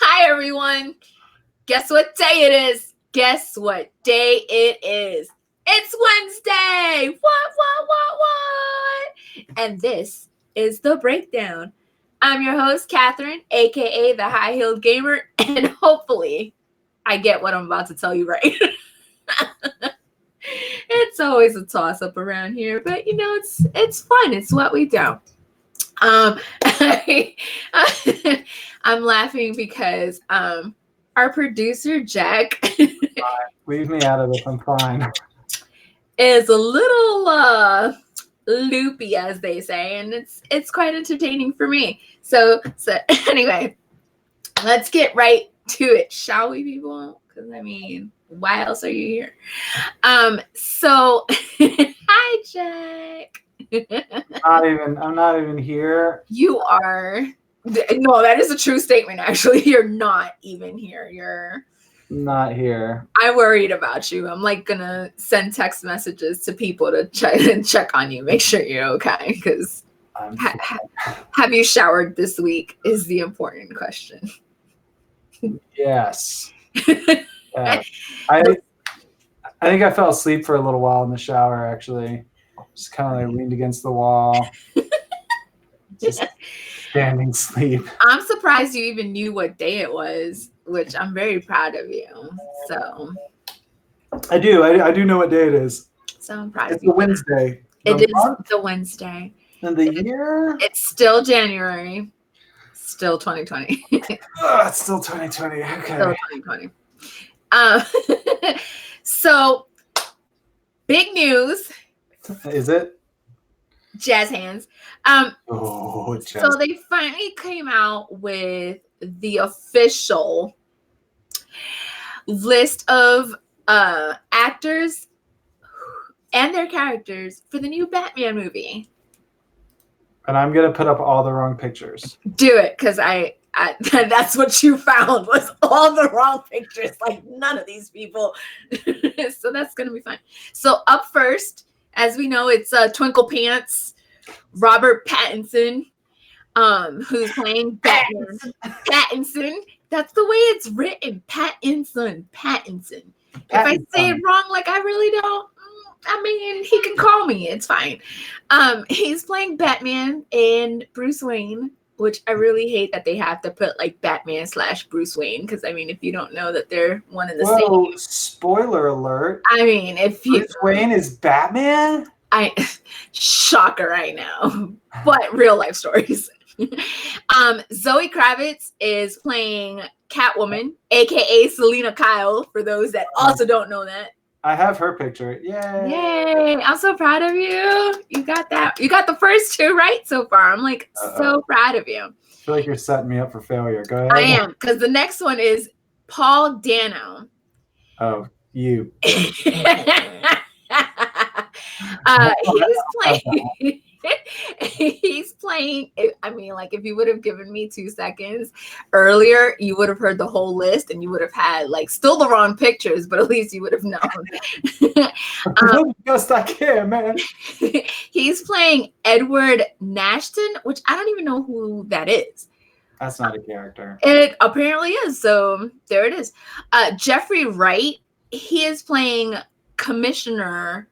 Hi everyone. Guess what day it is? Guess what day it is? It's Wednesday. What? And this is The Breakdown. I'm your host, Catherine, aka the High-Heeled Gamer, and hopefully I get what I'm about to tell you right. It's always a toss-up around here, but you know, it's fun. It's what we do. I'm laughing because our producer Jack leave me out of this. I'm fine. Is a little loopy, as they say, and it's quite entertaining for me. So anyway, let's get right to it, shall we, people? Because I mean, why else are you here? So hi, Jack. I'm not even here. You are. No, that is a true statement, actually. You're not even here. You're not here. I worried about you. I'm like gonna send text messages to people to check on you, make sure you're okay. Because have you showered this week is the important question. Yes. I think I fell asleep for a little while in the shower, actually. Just kind of like leaned against the wall. Just standing sleep. I'm surprised you even knew what day it was, which I'm very proud of you. So I do know what day it is. So I'm proud of you. It's a Wednesday. It is the Wednesday. And the year? It's still January. Still 2020. It's still 2020. Okay. Still 2020. So big news. Is it? Jazz hands. Jazz. So they finally came out with the official list of actors and their characters for the new Batman movie. And I'm gonna put up all the wrong pictures. Do it, because I that's what you found was all the wrong pictures. Like none of these people. So that's gonna be fun. So up first, as we know, it's Twinkle Pants, Robert Pattinson, who's playing Batman. Pattinson. That's the way it's written. Pattinson. If I say it wrong, like I really don't. I mean, he can call me. It's fine. He's playing Batman and Bruce Wayne, which I really hate that they have to put like Batman / Bruce Wayne, because I mean, if you don't know that they're one and the same. Spoiler alert. I mean, if you Bruce Wayne is Batman? Shocker right now. But real life stories. Zoe Kravitz is playing Catwoman, aka Selena Kyle, for those that also don't know that. I have her picture. Yay! I'm so proud of you. You got that. You got the first two right so far. I'm like so proud of you. I feel like you're setting me up for failure. Go ahead. I am, because the next one is Paul Dano. Oh, you. He's playing. I mean, like, if you would have given me 2 seconds earlier, you would have heard the whole list and you would have had like still the wrong pictures, but at least you would have known. Just I can, man. He's playing Edward Nashton, which I don't even know who that is. That's not a character. It apparently is. So there it is. Jeffrey Wright. He is playing Commissioner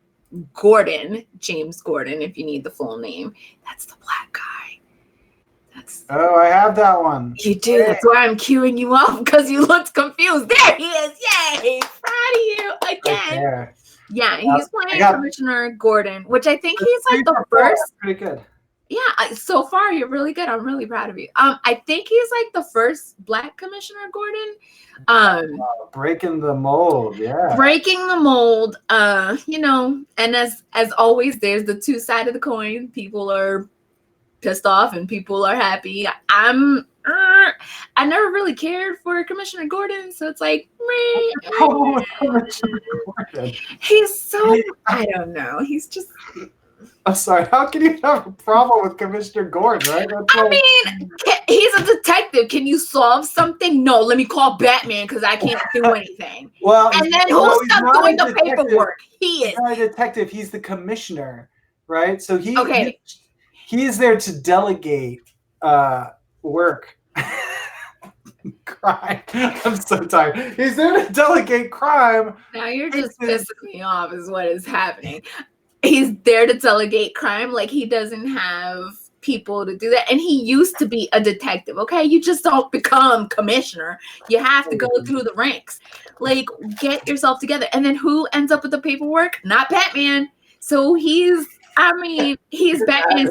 Gordon, James Gordon, if you need the full name. That's the black guy. I have that one. You do. Yeah. That's why I'm queuing you up, because you looked confused. There he is. Yay! Proud of you again. Right. Yeah, he's playing Commissioner Gordon, which I think he's like the first. Pretty good. Yeah, so far you're really good. I'm really proud of you. I think he's like the first Black Commissioner Gordon. Breaking the mold, yeah. Breaking the mold. You know, and as always, there's the two sides of the coin. People are pissed off and people are happy. I never really cared for Commissioner Gordon, so it's like, he's so, I don't know. He's just. I'm sorry. How can you have a problem with Commissioner Gordon, right? I mean, he's a detective. Can you solve something? No, let me call Batman because I can't do anything. Well, and then who'll stop doing the paperwork? He is. He's not a detective. He's the commissioner, right? So He's there to delegate work. Crime. I'm so tired. He's there to delegate crime. Now you're just pissing me off is what is happening. He's there to delegate crime, like he doesn't have people to do that. And he used to be a detective, okay? You just don't become commissioner. You have to go through the ranks. Like, get yourself together. And then who ends up with the paperwork? Not Batman. So he's Batman's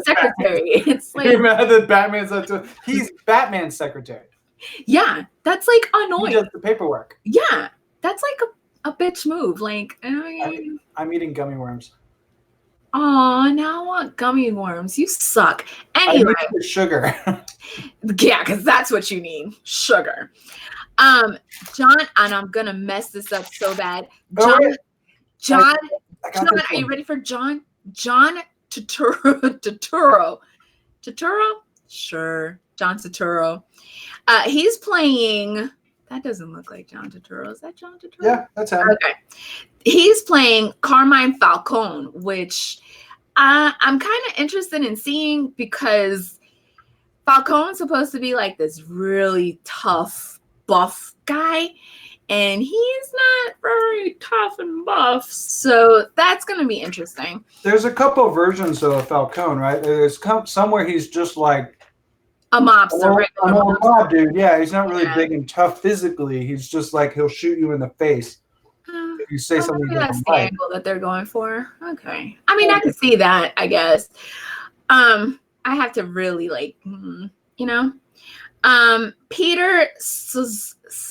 secretary. It's like, you're mad that Batman's not doing. He's Batman's secretary. Yeah, that's like annoying. He does the paperwork. Yeah, that's like a bitch move. Like, I'm eating gummy worms. Oh, now I want gummy worms. You suck. Anyway, I need sugar. Yeah, because that's what you need. Sugar. John, and I'm gonna mess this up so bad. John, are you ready for John? John Turturro. Turturro? Sure. John Turturro. He's playing. That doesn't look like John Turturro. Is that John Turturro? Yeah, that's him. Okay. He's playing Carmine Falcone, which I'm kind of interested in seeing because Falcone's supposed to be like this really tough, buff guy, and he's not very tough and buff. So that's going to be interesting. There's a couple versions of Falcone, right? There's somewhere he's just like a mobster, an old mob dude. Yeah, he's not really big and tough physically. He's just like he'll shoot you in the face if you say something. That's the angle that they're going for. Okay, I mean I can see that. I guess. I have to really like, you know, Peter Sarsgaard.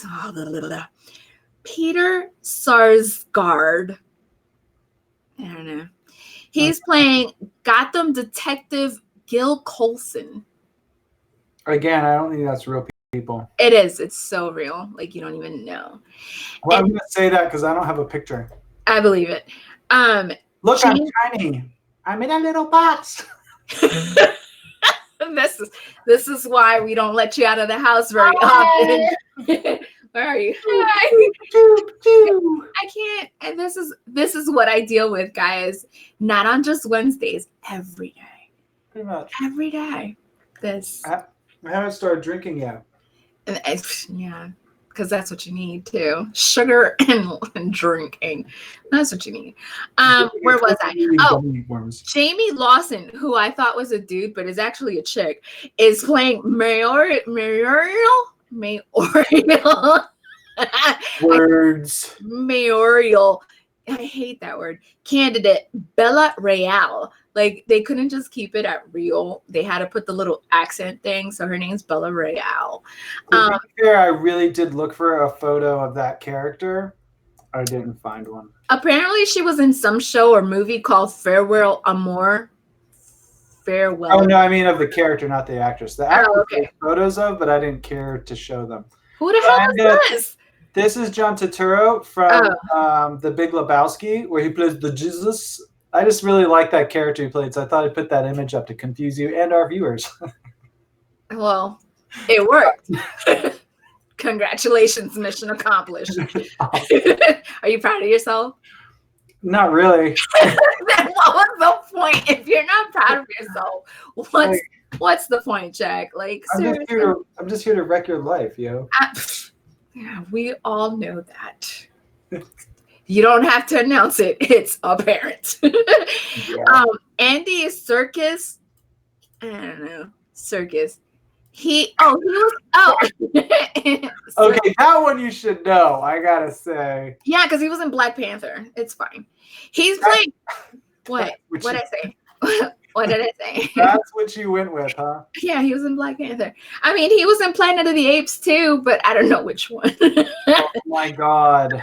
I don't know. He's playing Gotham Detective Gil Colson. Again, I don't think that's real people. It is. It's so real. Like you don't even know. Well, I'm gonna say that because I don't have a picture. I believe it. Look, I'm tiny. I'm in a little box. This is why we don't let you out of the house very often. Where are you? Hi. I can't. And this is what I deal with, guys. Not on just Wednesdays. Every day. Pretty much. Every day. I haven't started drinking yet. Yeah, because that's what you need too. Sugar and drinking. That's what you need. Where was I? Oh, Jamie Lawson, who I thought was a dude, but is actually a chick, is playing Mayoral. Words. Mayoral. I hate that word. Candidate Bella Real. Like they couldn't just keep it at real. They had to put the little accent thing. So her name's Bella Real. To be fair, I really did look for a photo of that character. I didn't find one. Apparently, she was in some show or movie called Farewell Amor. Farewell. Oh no, I mean of the character, not the actress. The actress photos of, but I didn't care to show them. Who the hell is this? This is John Turturro from The Big Lebowski, where he plays the Jesus. I just really like that character he played, so I thought I'd put that image up to confuse you and our viewers. Well, it worked. Congratulations, mission accomplished. Are you proud of yourself? Not really. Then what was the point? If you're not proud of yourself, what's the point, Jack? Like, seriously? I'm just here to wreck your life, yo. Yeah, we all know that. You don't have to announce it. It's apparent. Yeah. Andy Serkis. I don't know. Serkis. Okay, that one you should know, I gotta say. Yeah, because he was in Black Panther. It's fine. He's playing. What? What did I say? What did I say? That's what you went with, huh? Yeah, he was in Black Panther. I mean, he was in Planet of the Apes too, but I don't know which one. Oh my God.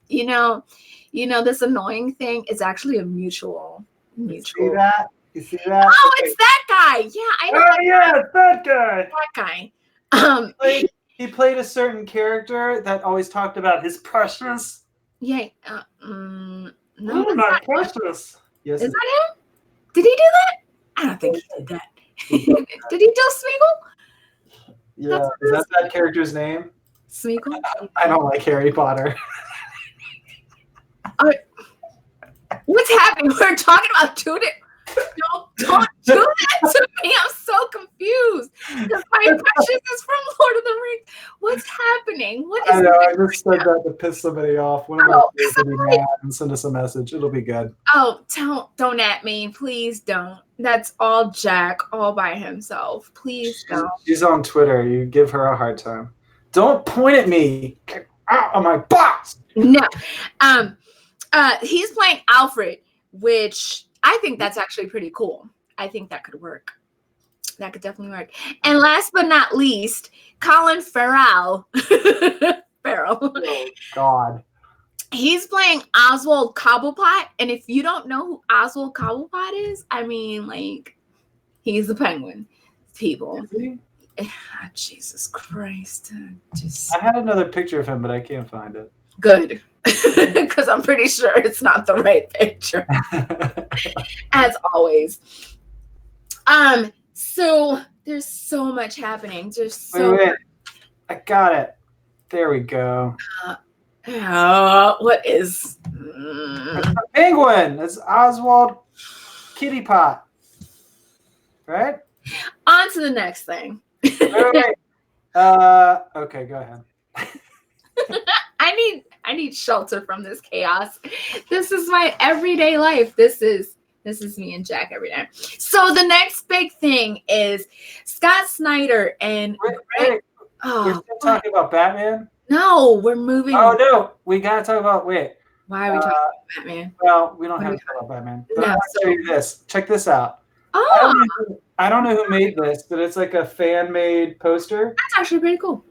You know, this annoying thing is actually a mutual. You see that? Oh, it's that guy. Yeah, I know. Oh, yeah, it's that guy. That guy. He played a certain character that always talked about his precious. Yeah. No, not precious. Yes. Is that him? Did he do that? I don't think he did that. Did he do Smeagol? Yeah. Is that character's name? Smeagol? I don't like Harry Potter. What's happening? We're talking about two different. Don't do that to me. I'm so confused. Because my impressions is from Lord of the Rings. What's happening? What is I know. I happening just said now? that to piss somebody off. One of my kids will be mad and send us a message. It'll be good. Oh, don't at me. Please don't. That's all Jack all by himself. Please don't. She's on Twitter. You give her a hard time. Don't point at me. Get out of my box. No. He's playing Alfred, which I think that's actually pretty cool. I think that could work. That could definitely work. And last but not least, Colin Farrell. Oh, God. He's playing Oswald Cobblepot. And if you don't know who Oswald Cobblepot is, I mean, like, he's the Penguin. People. Jesus Christ. I had another picture of him, but I can't find it. Good. Because I'm pretty sure it's not the right picture. As always. So there's so much happening. There's so wait. I got it. There we go. What is Penguin? That's Oswald Kitty Pot. Right? On to the next thing. Wait. Okay, go ahead. I need shelter from this chaos. This is my everyday life. This is me and Jack every day. So the next big thing is Scott Snyder and wait. We're still talking about Batman? No, we're moving. Oh no, we gotta talk about Why are we talking about Batman? Well, we don't have to talk about Batman. But No, I'll show you this. Check this out. Oh, I don't know who made this, but it's like a fan-made poster. that's actually pretty cool.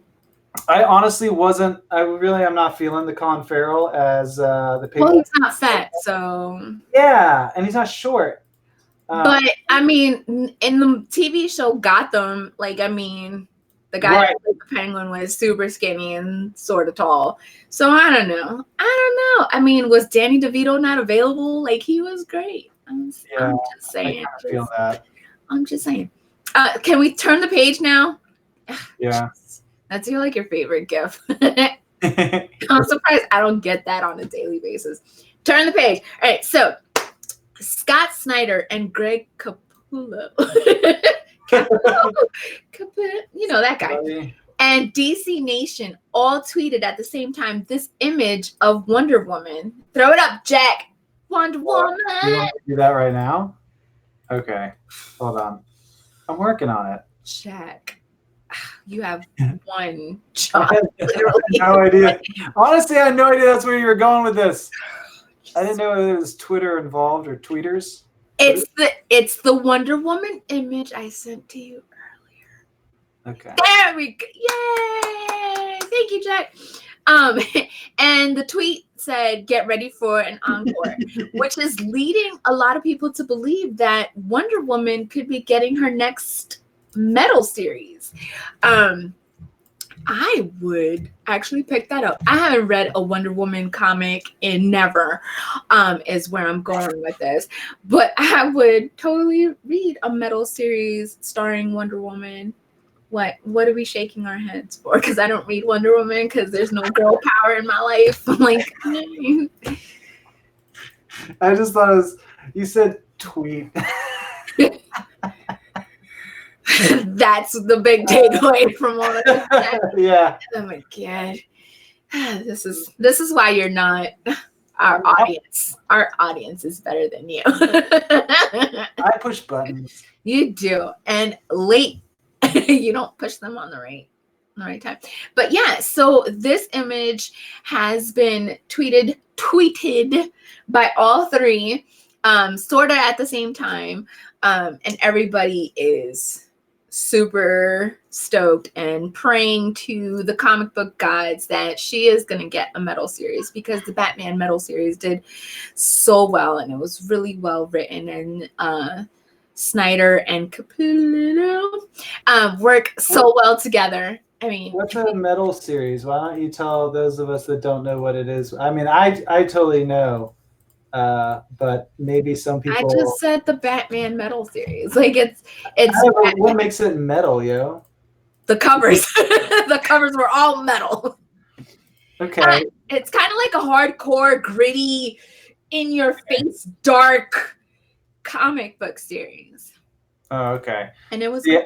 I honestly wasn't. I really am not feeling the Colin Farrell as the. Well, he's not fat, so. Yeah, and he's not short. But I mean, in the TV show Gotham, like I mean, the guy Right. that played the Penguin was super skinny and sort of tall. So I don't know. I mean, was Danny DeVito not available? Like he was great. I'm just saying. I feel that. I'm just saying. Can we turn the page now? Yeah. That's your favorite GIF. I'm surprised I don't get that on a daily basis. Turn the page. All right, so Scott Snyder and Greg Capullo. You know that guy. And DC Nation all tweeted at the same time this image of Wonder Woman. Throw it up, Jack. Wonder Woman. You want to do that right now? Okay. Hold on. I'm working on it. Jack. You have one I job. had no idea. Honestly, I had no idea that's where you were going with this. I didn't know there was Twitter involved or tweeters. It's the Wonder Woman image I sent to you earlier. Okay. There we go. Yay! Thank you, Jack. And the tweet said, "Get ready for an encore," which is leading a lot of people to believe that Wonder Woman could be getting her next metal series. I would actually pick that up. I haven't read a Wonder Woman comic in never, is where I'm going with this. But I would totally read a metal series starring Wonder Woman. What are we shaking our heads for? Because I don't read Wonder Woman because there's no girl power in my life. I'm like, I just thought it was, you said tweet. that's the big takeaway from all of this. Yeah. Oh my god. This is why you're not our audience. Our audience is better than you. I push buttons. You do. And late. You don't push them on the right time. But yeah, so this image has been tweeted by all three, sort of at the same time. And everybody is super stoked and praying to the comic book gods that she is going to get a metal series, because the Batman metal series did so well and it was really well written, and Snyder and Capullo work so well together. I mean, what's a metal series? Why don't you tell those of us that don't know what it is? I mean, I totally know, but maybe some people. I just said the Batman metal series. Like it's what makes it metal, yo? The covers. The covers were all metal. Okay. It's kind of like a hardcore, gritty, in your face, dark comic book series. Oh, okay. And it was Yeah,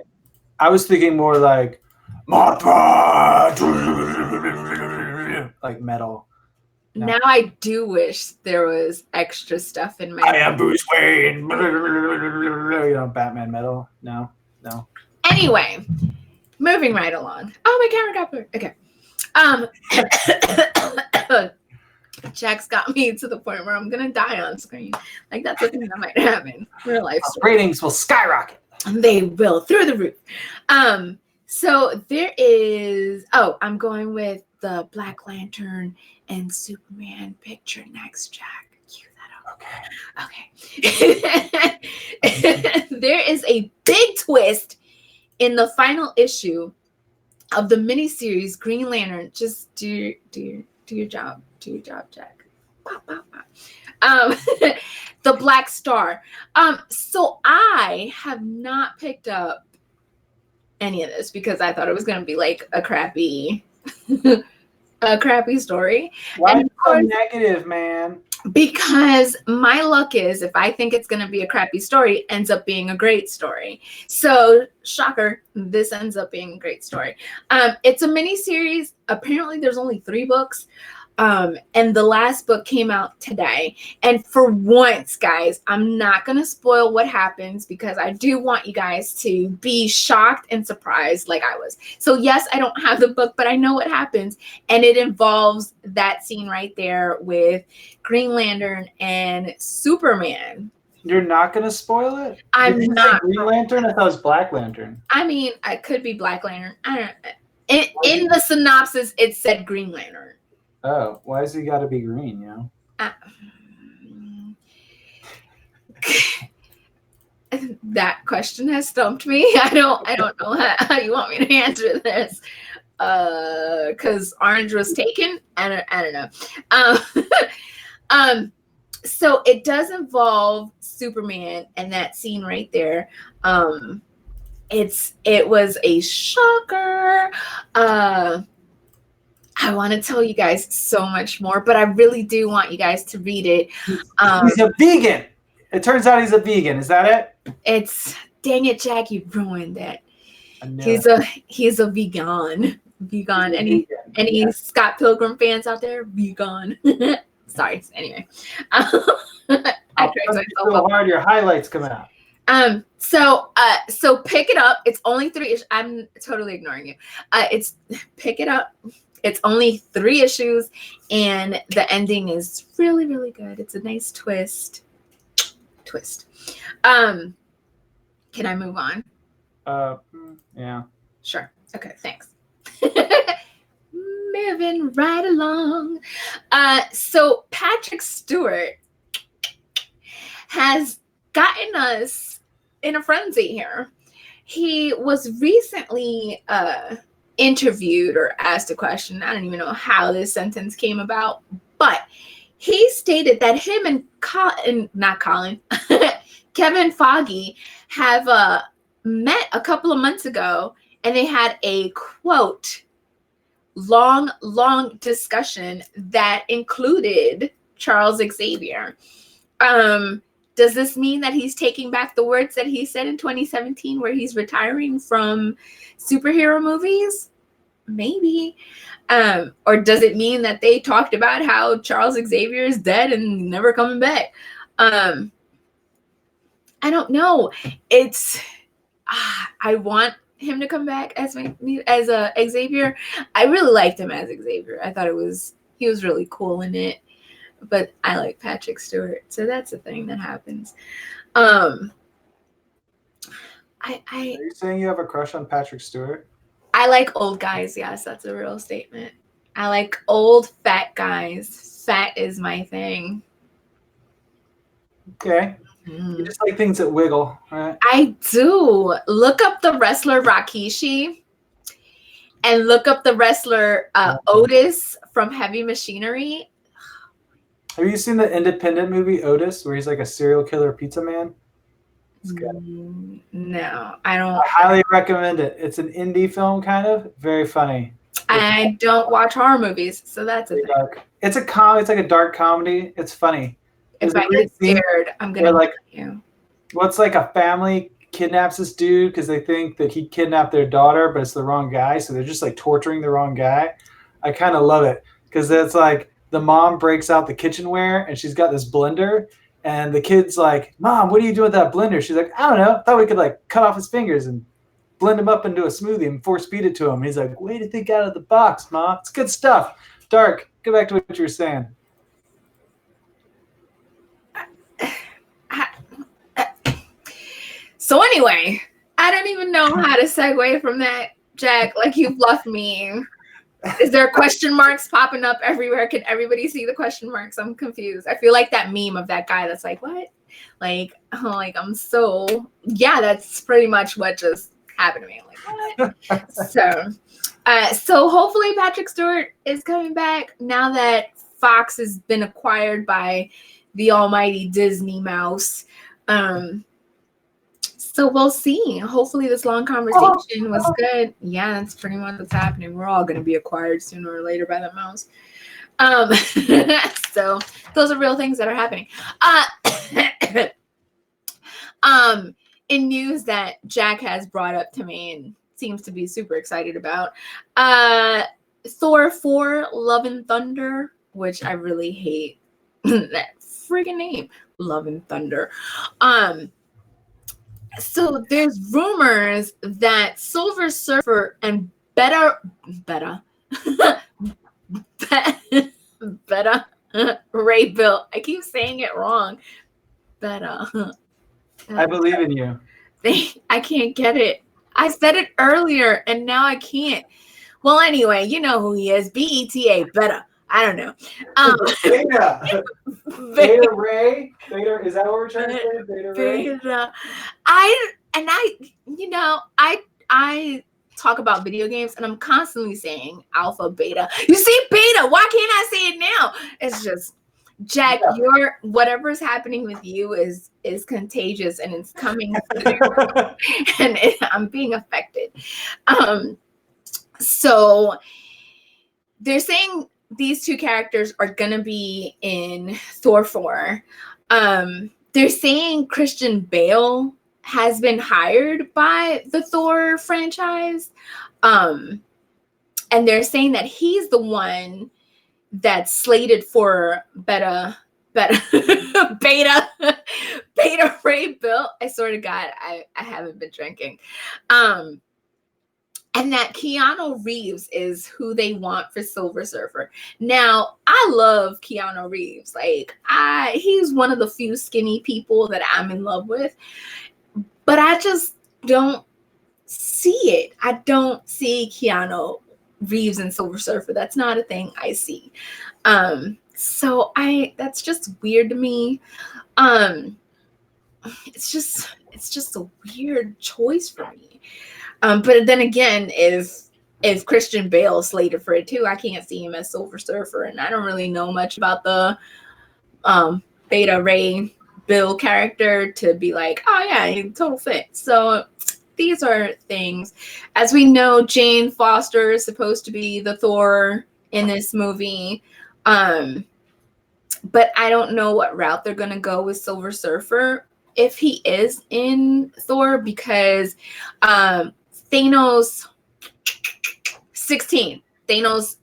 I was thinking more like Mothra, like metal. No. Now I do wish there was extra stuff in my. I am Bruce Wayne. You know, Batman metal. No. Anyway, moving right along. Oh, my camera got blurred. Okay. Jack's got me to the point where I'm gonna die on screen. Like, that's a thing that might happen. Real life story. Ratings will skyrocket. They will through the roof. So there is. Oh, I'm going with the Black Lantern and Superman picture next, Jack. Cue that up. Okay. There is a big twist in the final issue of the miniseries Green Lantern. Just do your job. Do your job, Jack. Pop, pop, pop. The Black Star. So I have not picked up any of this because I thought it was going to be like a crappy story. Why are you so negative, man? Because my luck is if I think it's going to be a crappy story, it ends up being a great story. So, shocker, this ends up being a great story. It's a mini series. Apparently, there's only 3 books. And the last book came out today. And for once, guys, I'm not going to spoil what happens because I do want you guys to be shocked and surprised like I was. So yes, I don't have the book, but I know what happens. And it involves that scene right there with Green Lantern and Superman. You're not going to spoil it? I'm not. Green Lantern? I thought it was Black Lantern. I mean, I could be Black Lantern. I don't know. In the synopsis, it said Green Lantern. Oh, why has he got to be green, you know? That question has stumped me. I don't know how you want me to answer this. Because orange was taken. I don't know. So it does involve Superman and that scene right there. It was a shocker. I want to tell you guys so much more, but I really do want you guys to read it. He's a vegan. It turns out he's a vegan. Is that it? Dang it, Jack, you ruined it. He's a vegan. Any Scott Pilgrim fans out there? Vegan. Sorry. Anyway, I tried so hard. Your highlights come out. So pick it up. It's only 3 issues. I'm totally ignoring you. Pick it up. It's only 3 issues, and the ending is really, really good. It's a nice twist. Can I move on? Yeah. Sure. Okay, thanks. Moving right along. So Patrick Stewart has gotten us in a frenzy here. He was recently interviewed or asked a question. I don't even know how this sentence came about, but he stated that him and Kevin Feige have met a couple of months ago, and they had a quote long discussion that included Charles Xavier. Does this mean that he's taking back the words that he said in 2017 where he's retiring from superhero movies? Maybe. Or does it mean that they talked about how Charles Xavier is dead and never coming back? I don't know. I want him to come back as a Xavier. I really liked him as Xavier. I thought he was really cool in it. But I like Patrick Stewart, so that's a thing that happens. Are you saying you have a crush on Patrick Stewart? I like old guys. Yes, that's a real statement. I like old fat guys. Fat is my thing. Okay. You just like things that wiggle, right? I do. Look up the wrestler Rikishi and look up the wrestler Otis from Heavy Machinery. Have you seen the independent movie Otis, where he's like a serial killer pizza man? It's good. No, I don't. I highly recommend it. It's an indie film, kind of very funny. I don't watch horror movies, so that's a thing. It's a comedy. It's like a dark comedy. It's funny. If I get scared, I'm gonna like you. what's like a family kidnaps this dude because they think that he kidnapped their daughter, but it's the wrong guy. So they're just like torturing the wrong guy. I kind of love it because it's like the mom breaks out the kitchenware and she's got this blender. And the kid's like, Mom, what are you doing with that blender? She's like, I don't know. I thought we could like cut off his fingers and blend him up into a smoothie and force feed it to him. He's like, way to think out of the box, Mom. It's good stuff. Dark, go back to what you were saying. So anyway, I don't even know how to segue from that, Jack. Like, you've left me. Is there question marks popping up everywhere? Can everybody see the question marks? I'm confused. I feel like that meme of that guy that's like, what? Like, oh, like I'm so, yeah, that's pretty much what just happened to me. I'm like, what? So hopefully Patrick Stewart is coming back now that Fox has been acquired by the almighty Disney mouse. So we'll see. Hopefully this long conversation was good. Yeah, that's pretty much what's happening. We're all going to be acquired sooner or later by the mouse. So those are real things that are happening. In news that Jack has brought up to me and seems to be super excited about, Thor 4 Love and Thunder, which I really hate that friggin' name, Love and Thunder. So there's rumors that Silver Surfer and Beta Ray Bill. I keep saying it wrong. Beta. I believe in you. I can't get it. I said it earlier and now I can't. Well, anyway, you know who he is. BETA. Beta. I don't know. Beta. Beta Ray. Beta. Is that what we're trying to say? Beta Ray. Beta. I talk about video games and I'm constantly saying alpha, beta. You see beta. Why can't I say it now? It's just, Jack, your whatever's happening with you is contagious and it's coming and I'm being affected. So they're saying these two characters are gonna be in Thor 4. They're saying Christian Bale has been hired by the Thor franchise. And they're saying that he's the one that's slated for beta Ray Bill. I swear to God, I haven't been drinking. And that Keanu Reeves is who they want for Silver Surfer. Now, I love Keanu Reeves. Like, he's one of the few skinny people that I'm in love with. But I just don't see it. I don't see Keanu Reeves and Silver Surfer. That's not a thing I see. So that's just weird to me. It's just a weird choice for me. But then again, if Christian Bale is slated for it too, I can't see him as Silver Surfer, and I don't really know much about the Beta Ray Bill character to be like, oh yeah, he total fit. So these are things. As we know, Jane Foster is supposed to be the Thor in this movie. But I don't know what route they're gonna go with Silver Surfer if he is in Thor, because Thanos 16, Thanos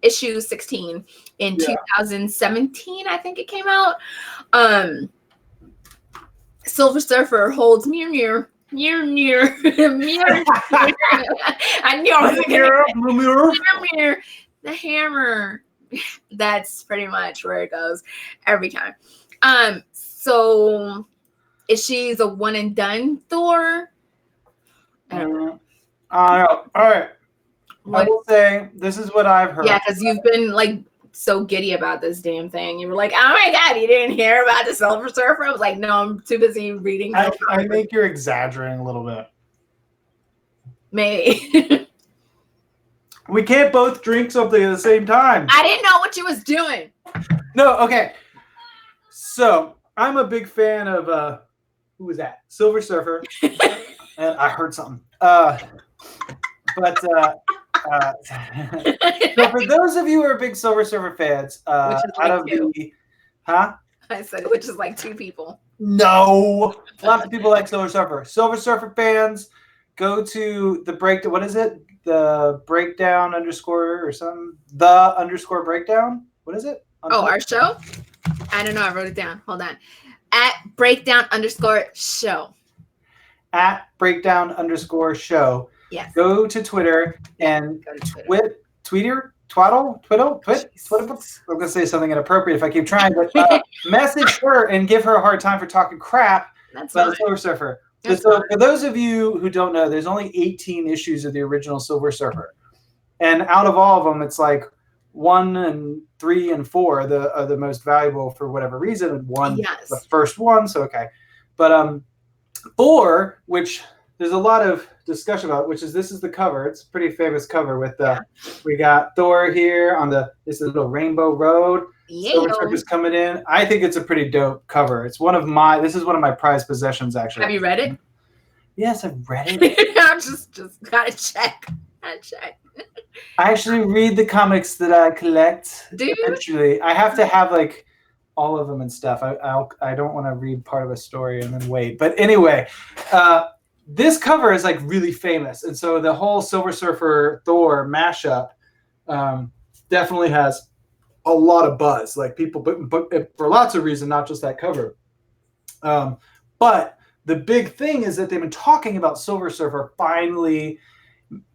issue 16 in 2017, I think it came out. Silver Surfer holds Mjolnir. I knew I was Mjolnir. The hammer. That's pretty much where it goes every time. So is she the one and done Thor? I don't know. All right. I will say this is what I've heard. Yeah, because you've been like so giddy about this damn thing. You were like, oh my God, you didn't hear about the Silver Surfer? I was like, no, I'm too busy reading. I think you're exaggerating a little bit. Maybe. We can't both drink something at the same time. I didn't know what you was doing. No, okay. So I'm a big fan of who was that? Silver Surfer. And I heard something. So for those of you who are big Silver Surfer fans, I said, which is like 2 people. No. Lots of people like Silver Surfer. Silver Surfer fans, go to the breakdown. What is it? The breakdown underscore or something? The underscore breakdown? What is it? Our show? I don't know. I wrote it down. Hold on. At breakdown underscore show. At breakdown underscore show. Yes. Go to Twitter and Go to Twitter. Twitter. I'm going to say something inappropriate if I keep trying, but message her and give her a hard time for talking crap about the Silver Surfer. So for those of you who don't know, there's only 18 issues of the original Silver Surfer. And out of all of them, it's like 1 and 3 and 4 are the most valuable for whatever reason. And 1, the first one, so okay. But 4, which there's a lot of discussion about, which is this is the cover. It's a pretty famous cover with we got Thor here on this little rainbow road. Silver Surfer's coming in. I think it's a pretty dope cover. This is one of my prized possessions, actually. Have you read it? Yes, I've read it. I'm just gotta check. I actually read the comics that I collect. Do you? Eventually, I have to have like all of them and stuff. I don't want to read part of a story and then wait. But anyway, this cover is like really famous, and so the whole Silver Surfer Thor mashup definitely has a lot of buzz. Like people, but for lots of reasons, not just that cover. But the big thing is that they've been talking about Silver Surfer finally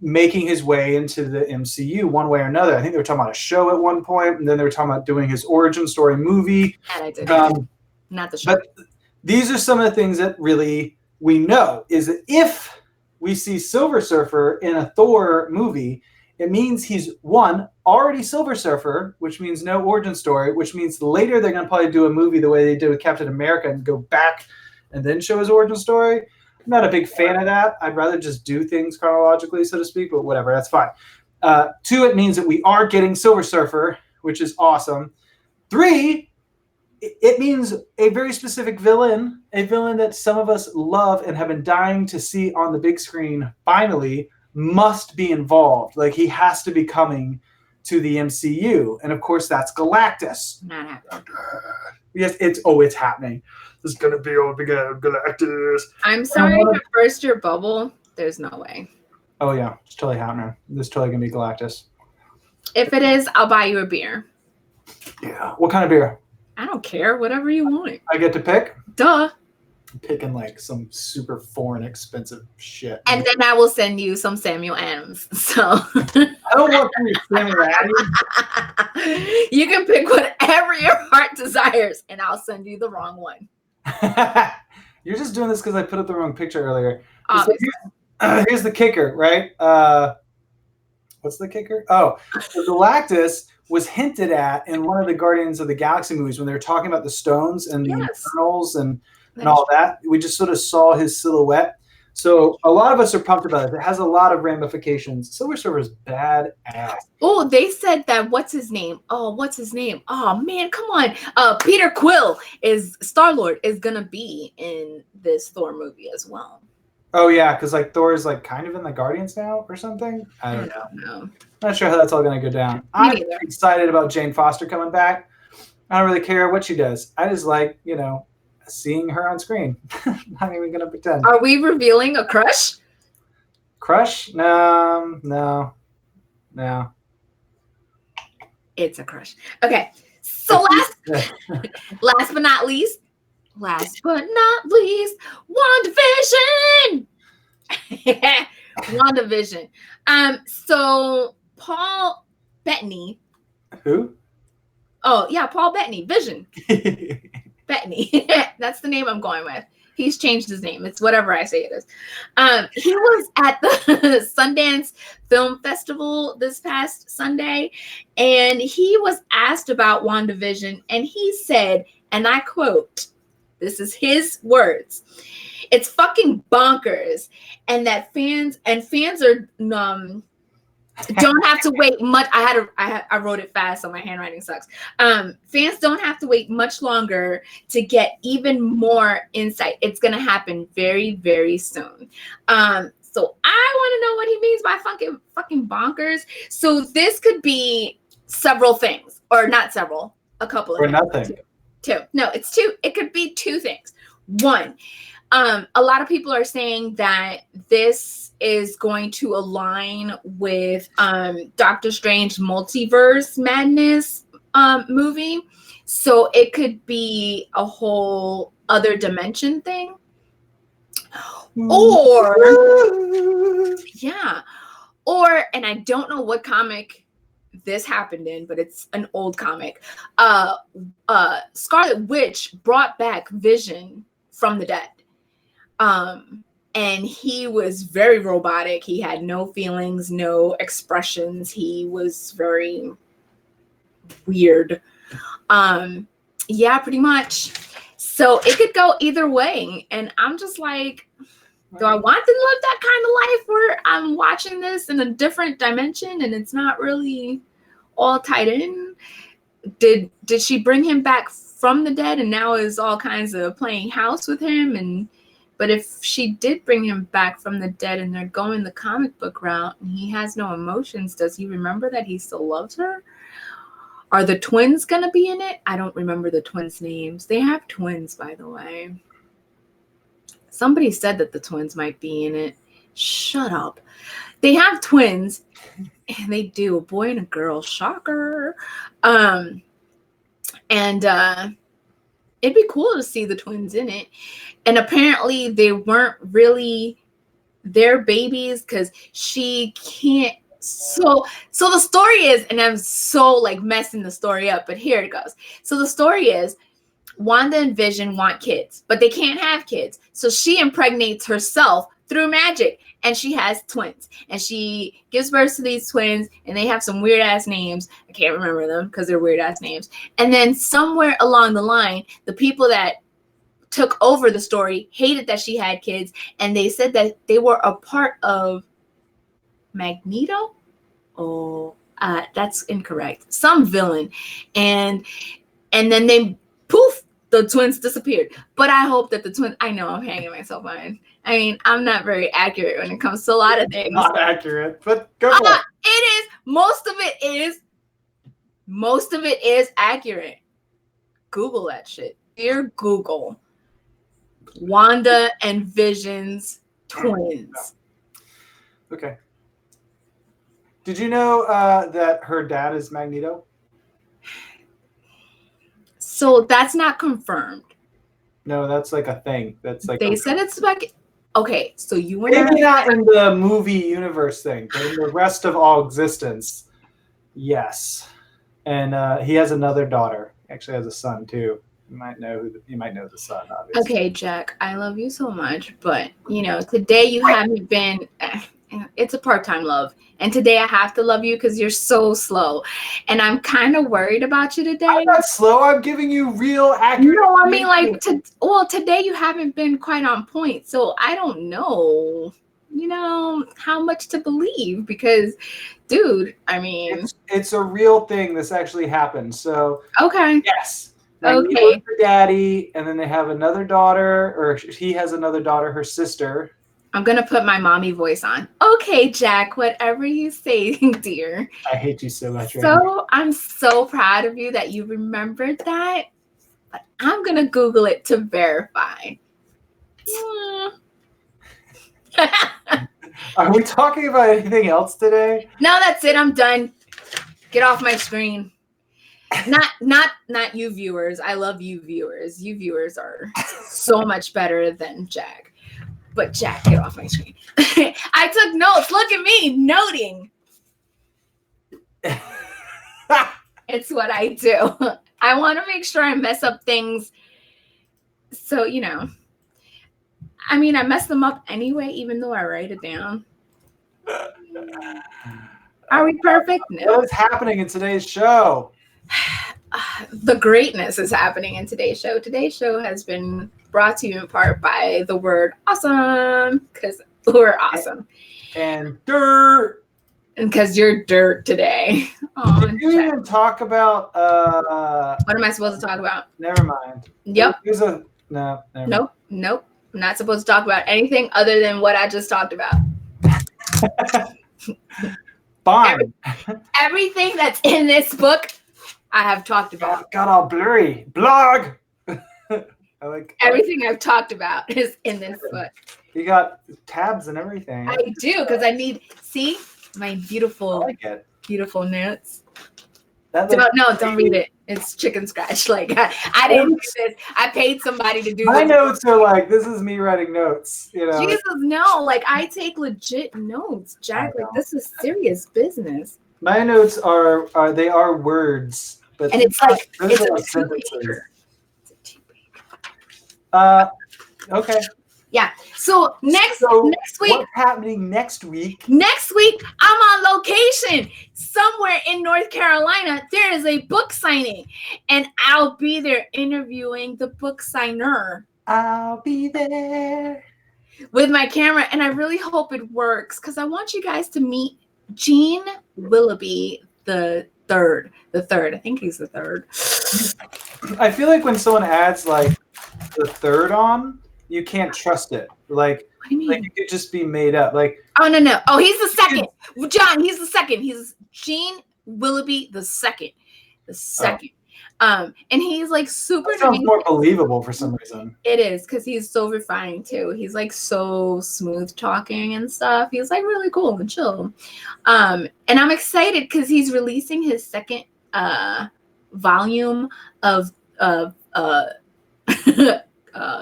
making his way into the MCU one way or another. I think they were talking about a show at one point, and then they were talking about doing his origin story movie. And I did. Not the show. But these are some of the things that really we know is that if we see Silver Surfer in a Thor movie, it means he's already Silver Surfer, which means no origin story, which means later they're going to probably do a movie the way they did with Captain America and go back and then show his origin story. I'm not a big fan of that. I'd rather just do things chronologically, so to speak, but whatever, that's fine. 2, it means that we are getting Silver Surfer, which is awesome. 3, it means a very specific villain, a villain that some of us love and have been dying to see on the big screen finally must be involved. Like he has to be coming to the MCU. And of course that's Galactus. Not happening. Yes, it's happening. There's gonna be a big Galactus. I'm sorry to burst your bubble. There's no way. Oh yeah, it's totally happening. This is totally gonna be Galactus. If it is, I'll buy you a beer. Yeah. What kind of beer? I don't care. Whatever you want. I get to pick? Duh. I'm picking like some super foreign expensive shit. And then I will send you some Samuel Adams. So I don't want to Samuel Adams. You can pick whatever your heart desires, and I'll send you the wrong one. You're just doing this because I put up the wrong picture earlier. Here's the kicker, right? What's the kicker? Oh, so Galactus was hinted at in one of the Guardians of the Galaxy movies when they were talking about the stones and the Eternals and all that. We just sort of saw his silhouette. So a lot of us are pumped about it. It has a lot of ramifications. Silver Surfer is badass. Oh, they said that what's his name? Oh, man, come on. Peter Quill Star-Lord is gonna be in this Thor movie as well. Oh yeah, because like Thor is like kind of in the Guardians now or something. I don't know. Not sure how that's all gonna go down. I'm excited about Jane Foster coming back. I don't really care what she does. I just like, seeing her on screen. Not even gonna pretend. Are we revealing a crush? Crush? No. It's a crush. Okay. So last but not least, WandaVision. WandaVision. So Paul Bettany. Who? Oh yeah, Paul Bettany. Vision. Bettany. That's the name I'm going with. He's changed his name. It's whatever I say it is. He was at the Sundance Film Festival this past Sunday, and he was asked about WandaVision, and he said, and I quote, this is his words, "It's fucking bonkers," and that fans are don't have to wait much. I wrote it fast, so my handwriting sucks. Fans don't have to wait much longer to get even more insight. It's gonna happen very, very soon. So I want to know what he means by fucking bonkers. So this could be several things, or not several, a couple of or things. nothing. Two. No, it's two. It could be two things. One, a lot of people are saying that this is going to align with Doctor Strange Multiverse Madness movie. So it could be a whole other dimension thing. Or, yeah. Or, and I don't know what comic this happened in, but it's an old comic. Scarlet Witch brought back Vision from the dead. And he was very robotic. He had no feelings, no expressions. He was very weird. Yeah, pretty much. So it could go either way. And I'm just like, do I want to live that kind of life where I'm watching this in a different dimension and it's not really all tied in? Did she bring him back from the dead and now is all kinds of playing house with him? But if she did bring him back from the dead and they're going the comic book route and he has no emotions, does he remember that he still loves her? Are the twins going to be in it? I don't remember the twins' names. They have twins, by the way. Somebody said that the twins might be in it. Shut up. They have twins, and they do, a boy and a girl. Shocker. And it'd be cool to see the twins in it. And apparently they weren't really their babies because she can't. So the story is, and I'm so like messing the story up, but here it goes. So the story is Wanda and Vision want kids, but they can't have kids. So she impregnates herself through magic and she has twins and she gives birth to these twins and they have some weird ass names. I can't remember them because they're weird ass names. And then somewhere along the line, the people that took over the story hated that she had kids and they said that they were a part of Magneto. Oh, that's incorrect. Some villain. And then they poof, the twins disappeared. But I hope that the twins, I know I'm hanging myself on. I mean, I'm not very accurate when it comes to a lot of things. Not accurate, but go for it. It is. Most of it is accurate. Google that shit. Dear Google. Wanda and Vision's twins. Okay. Did you know that her dad is Magneto? So that's not confirmed. No, that's like a thing. That's like they said it's like, okay, so you and maybe not in the movie universe thing, but in the rest of all existence, yes. And he has another daughter. He actually has a son too. You might know the son, obviously. Okay, Jack, I love you so much, but today you haven't been. It's a part-time love, and today I have to love you because you're so slow, and I'm kind of worried about you today. I'm not slow. I'm giving you real accurate. No, I mean like today you haven't been quite on point, so I don't know, how much to believe because, dude, I mean, it's a real thing. This actually happened. So okay, yes, okay. Her daddy, and then they have another daughter, or he has another daughter, her sister. I'm going to put my mommy voice on. Okay, Jack, whatever you say, dear. I hate you so much. I'm so proud of you that you remembered that. But I'm going to Google it to verify. Are we talking about anything else today? No, that's it. I'm done. Get off my screen. Not you viewers. I love you viewers. You viewers are so much better than Jack. But Jack, get off my screen. I took notes. Look at me, noting. It's what I do. I want to make sure I mess up things. So, I mean, I mess them up anyway, even though I write it down. Are we perfect? No. What is happening in today's show? The greatness is happening in today's show. Today's show has been brought to you in part by the word awesome, because we're awesome. And dirt. And because you're dirt today. Oh, did you even talk about what am I supposed to talk about? Never mind. Yep. Nope. I'm not supposed to talk about anything other than what I just talked about. Fine. Everything that's in this book I have talked about. Got all blurry. Blog. I like everything I've talked about is in this book. You got tabs and everything. I do, because I need, see my beautiful, I like it. beautiful notes. That Don't read it. It's chicken scratch. Like I didn't do this. I paid somebody to do my this. notes are like, this is me writing notes. You know, Jesus, no! Like I take legit notes, Jack. Like this is serious business. My notes are they are words, but and it's like it's a two-pager. It's a two-pager. Okay. Yeah. So next week. What's happening next week? Next week, I'm on location somewhere in North Carolina. There is a book signing, and I'll be there interviewing the book signer. I'll be there with my camera, and I really hope it works because I want you guys to meet Gene Willoughby the third. I think he's the third. I feel like when someone adds like the third on, you can't trust it. Like, what do you mean? Like it could just be made up. Like, oh no. Oh, he's the second. John, he's the second. He's Gene Willoughby the second. The second. And he's like super. That sounds more believable for some reason. It is because he's so refined too. He's like so smooth talking and stuff. He's like really cool and chill. And I'm excited because he's releasing his second volume of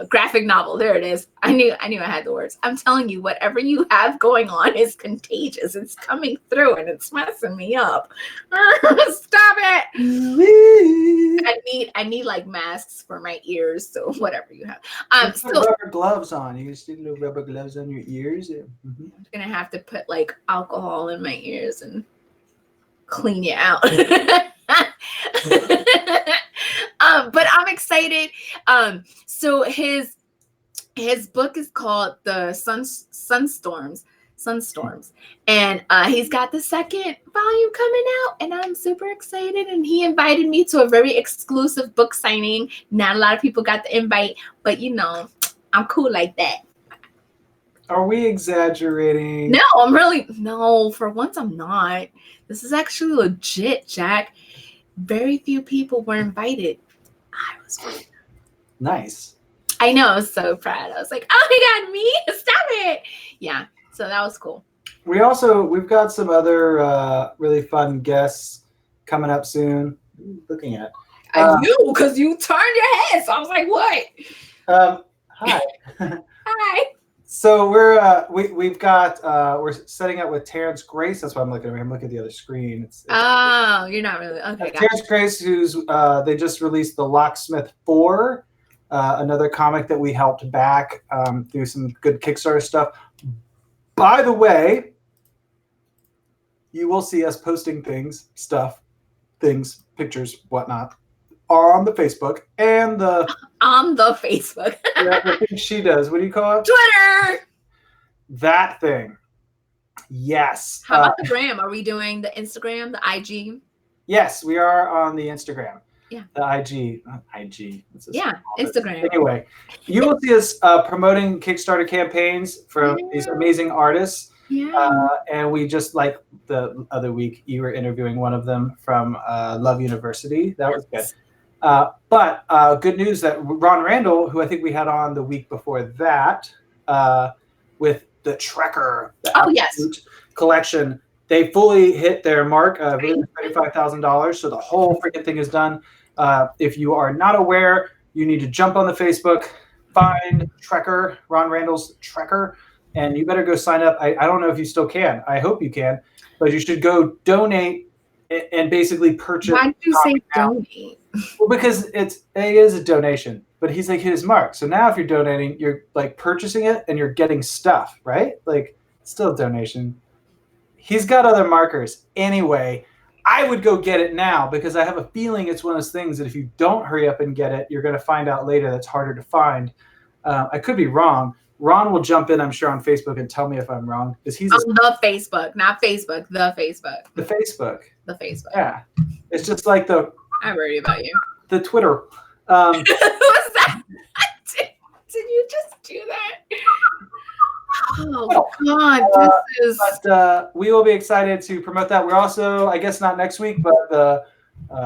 graphic novel. There it is. I knew I had the words. I'm telling you, whatever you have going on is contagious. It's coming through and it's messing me up. Stop it. I need like masks for my ears. So whatever you have. Put rubber gloves on. You can stick little rubber gloves on your ears. Mm-hmm. I'm gonna have to put like alcohol in my ears and clean you out. But I'm excited. So his book is called The Sunstorms, and he's got the second volume coming out, and I'm super excited. And he invited me to a very exclusive book signing. Not a lot of people got the invite, but you know, I'm cool like that. Are we exaggerating? No, for once I'm not. This is actually legit, Jack. Very few people were invited. I was one. Nice. I know. I was so proud. I was like, oh my God, me? Stop it. Yeah. So that was cool. We've got some other really fun guests coming up soon. Looking at because you turned your head. So I was like, what? Hi. Hi. So we've got we're setting up with Terrence Grace. That's why I'm looking at him. I'm looking at the other screen. Oh, you're not really okay. Terrence Grace, who's they just released The Locksmith 4, another comic that we helped back through some good Kickstarter stuff. By the way, you will see us posting things, pictures, whatnot, on the Facebook and on the Facebook. Yeah, I think she does. What do you call it? Twitter. That thing. Yes. How about the gram? Are we doing the Instagram, the IG? Yes, we are on the Instagram. Yeah. The IG. IG. Yeah, Instagram. Anyway, you will see us promoting Kickstarter campaigns from these amazing artists. Yeah. And we just, like the other week, you were interviewing one of them from Love University. That was good. But good news that Ron Randall, who I think we had on the week before that, with the Trekker, the collection, they fully hit their mark of $35,000. So the whole freaking thing is done. If you are not aware, you need to jump on the Facebook, find Trekker, Ron Randall's Trekker, and you better go sign up. I don't know if you still can. I hope you can, but you should go donate and basically purchase. Why did you say donate? Well, because it is a donation, but he's like hit his mark. So now if you're donating, you're like purchasing it and you're getting stuff, right? Like still a donation. He's got other markers. Anyway, I would go get it now because I have a feeling it's one of those things that if you don't hurry up and get it, you're going to find out later that's harder to find. I could be wrong. Ron will jump in, I'm sure, on Facebook and tell me if I'm wrong. Because he's the Facebook, not Facebook, the Facebook. The Facebook. The Facebook. Yeah. It's just like I'm worried about you. The Twitter. What's that? Did you just do that? Oh, God. This is... But we will be excited to promote that. We're also, I guess not next week, but the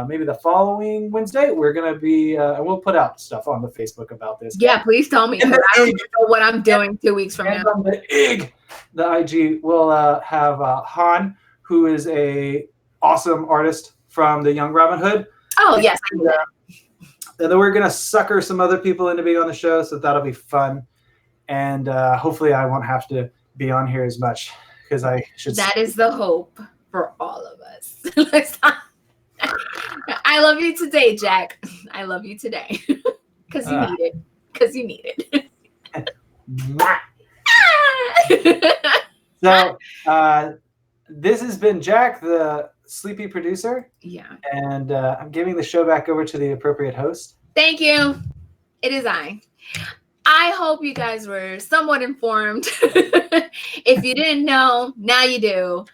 maybe the following Wednesday, we're gonna be, and we'll put out stuff on the Facebook about this. Yeah, please tell me. I don't know what I'm doing 2 weeks from now. On the IG, we'll have Han, who is a awesome artist from the Young Robin Hood. Oh yes. And then we're gonna sucker some other people into being on the show, so that'll be fun. And hopefully, I won't have to be on here as much because I should. That is the hope for all of us. I love you today, Jack. I love you today because you need it. Because you need it. So this has been Jack, the sleepy producer. Yeah. And I'm giving the show back over to the appropriate host. Thank you. It is I. I hope you guys were somewhat informed. If you didn't know, now you do.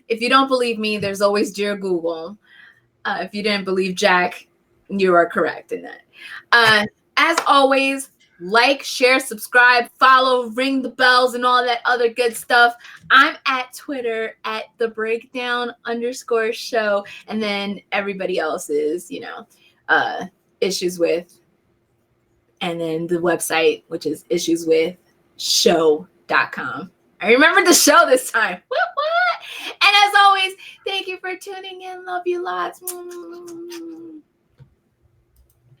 If you don't believe me, there's always dear Google. If you didn't believe Jack, you are correct in that. As always, like, share, subscribe, follow, ring the bells, and all that other good stuff. I'm at Twitter at @thebreakdown_show. And then everybody else is, issues with. And then the website, which is issueswithshow.com. I remembered the show this time. What? And as always, thank you for tuning in. Love you lots.